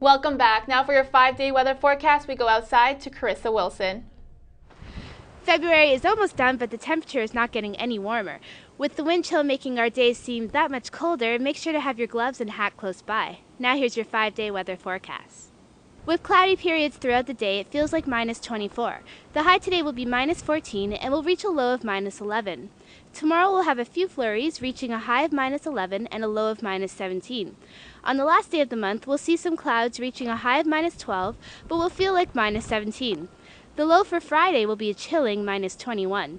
Welcome back. Now for your 5-day weather forecast, we go outside to Carissa Wilson. February is almost done, but the temperature is not getting any warmer. With the wind chill making our days seem that much colder, make sure to have your gloves and hat close by. Now here's your 5-day weather forecast. With cloudy periods throughout the day, it feels like -24. The high today will be -14 and will reach a low of -11. Tomorrow we'll have a few flurries, reaching a high of -11 and a low of -17. On the last day of the month, we'll see some clouds reaching a high of -12, but will feel like -17. The low for Friday will be a chilling -21.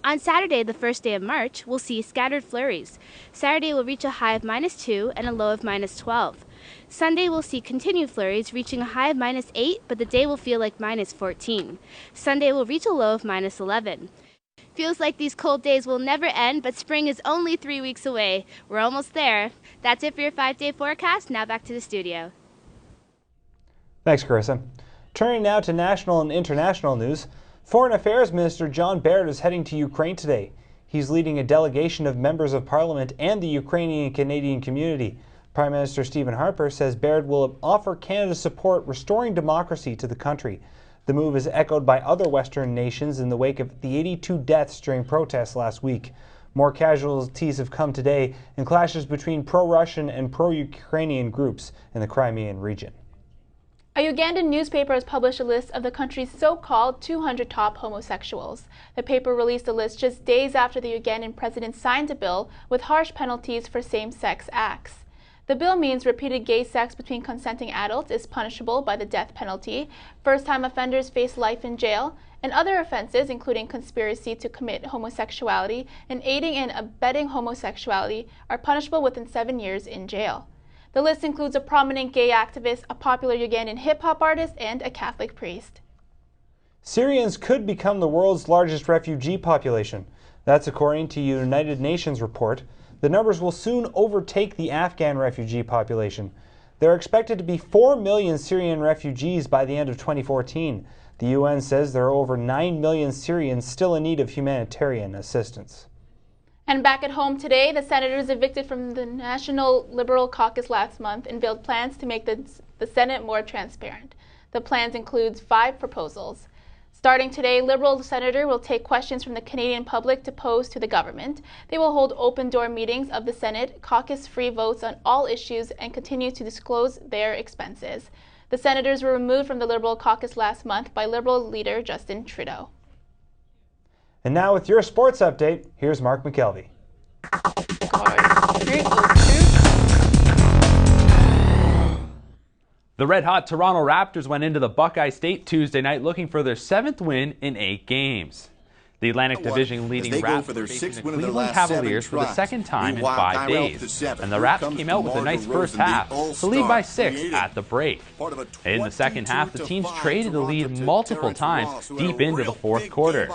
On Saturday, the first day of March, we'll see scattered flurries. Saturday will reach a high of -2 and a low of -12. Sunday we'll see continued flurries reaching a high of -8, but the day will feel like -14. Sunday will reach a low of -11. Feels like these cold days will never end, but spring is only 3 weeks away. We're almost there. That's it for your 5-day forecast. Now back to the studio. Thanks, Carissa. Turning now to national and international news, Foreign Affairs Minister John Baird is heading to Ukraine today. He's leading a delegation of members of Parliament and the Ukrainian Canadian community. Prime Minister Stephen Harper says Baird will offer Canada's support restoring democracy to the country. The move is echoed by other Western nations in the wake of the 82 deaths during protests last week. More casualties have come today in clashes between pro-Russian and pro-Ukrainian groups in the Crimean region. A Ugandan newspaper has published a list of the country's so-called 200 top homosexuals. The paper released the list just days after the Ugandan president signed a bill with harsh penalties for same-sex acts. The bill means repeated gay sex between consenting adults is punishable by the death penalty, first-time offenders face life in jail, and other offenses, including conspiracy to commit homosexuality and aiding and abetting homosexuality, are punishable within 7 years in jail. The list includes a prominent gay activist, a popular Ugandan hip-hop artist, and a Catholic priest. Syrians could become the world's largest refugee population. That's according to a United Nations report. The numbers will soon overtake the Afghan refugee population. There are expected to be 4 million Syrian refugees by the end of 2014. The UN says there are over 9 million Syrians still in need of humanitarian assistance. And back at home today, the senators evicted from the National Liberal Caucus last month unveiled plans to make the Senate more transparent. The plans include 5 proposals. Starting today, Liberal senator will take questions from the Canadian public to pose to the government. They will hold open-door meetings of the Senate, caucus-free votes on all issues, and continue to disclose their expenses. The senators were removed from the Liberal caucus last month by Liberal leader Justin Trudeau. And now with your sports update, here's Mark McKelvey. The red-hot Toronto Raptors went into the Buckeye State Tuesday night looking for their 7th win in 8 games. The Atlantic Division leading Raps were facing the Cleveland Cavaliers for the second time in 5 days, and the Raps came out with a nice first half to lead by 6 at the break. In the second half, the teams traded the lead multiple times deep into the 4th quarter.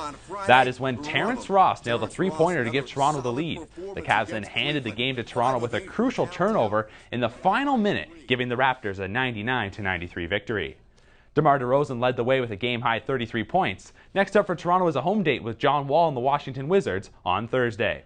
That is when Terrence Ross nailed a 3-pointer to give Toronto the lead. The Cavs then handed the game to Toronto with a crucial turnover in the final minute, giving the Raptors a 99-93 victory. DeMar DeRozan led the way with a game-high 33 points. Next up for Toronto is a home date with John Wall and the Washington Wizards on Thursday.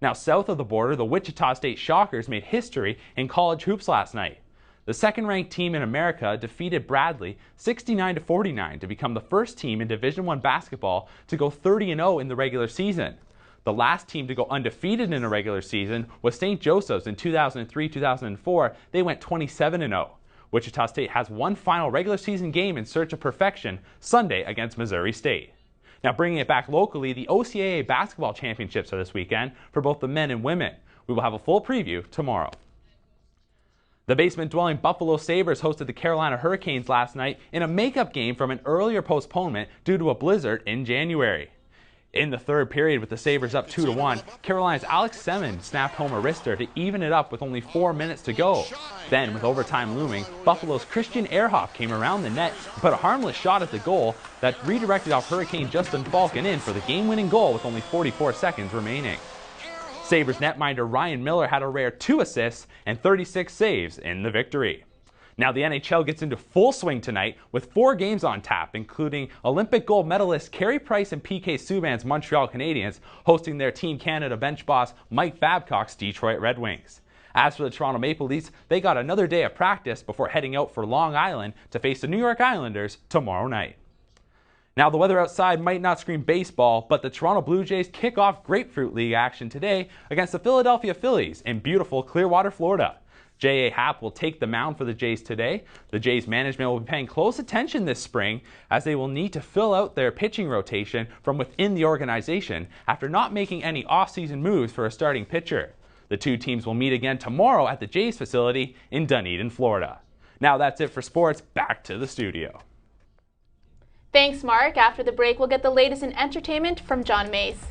Now south of the border, the Wichita State Shockers made history in college hoops last night. The second-ranked team in America defeated Bradley 69-49 to become the first team in Division I basketball to go 30-0 in the regular season. The last team to go undefeated in a regular season was St. Joseph's in 2003-2004. They went 27-0. Wichita State has one final regular season game in search of perfection Sunday against Missouri State. Now bringing it back locally, the OCAA basketball championships are this weekend for both the men and women. We will have a full preview tomorrow. The basement-dwelling Buffalo Sabres hosted the Carolina Hurricanes last night in a makeup game from an earlier postponement due to a blizzard in January. In the third period, with the Sabres up 2-1, Carolina's Alex Semin snapped home a wrister to even it up with only 4 minutes to go. Then, with overtime looming, Buffalo's Christian Ehrhoff came around the net and put a harmless shot at the goal that redirected off Hurricane Justin Falcon in for the game-winning goal with only 44 seconds remaining. Sabres netminder Ryan Miller had a rare 2 assists and 36 saves in the victory. Now the NHL gets into full swing tonight with 4 games on tap, including Olympic gold medalists Carey Price and PK Subban's Montreal Canadiens hosting their Team Canada bench boss Mike Babcock's Detroit Red Wings. As for the Toronto Maple Leafs, they got another day of practice before heading out for Long Island to face the New York Islanders tomorrow night. Now, the weather outside might not scream baseball, but the Toronto Blue Jays kick off Grapefruit League action today against the Philadelphia Phillies in beautiful Clearwater, Florida. J.A. Happ will take the mound for the Jays today. The Jays management will be paying close attention this spring as they will need to fill out their pitching rotation from within the organization after not making any off-season moves for a starting pitcher. The two teams will meet again tomorrow at the Jays facility in Dunedin, Florida. Now that's it for sports. Back to the studio. Thanks, Mark. After the break, we'll get the latest in entertainment from John Mace.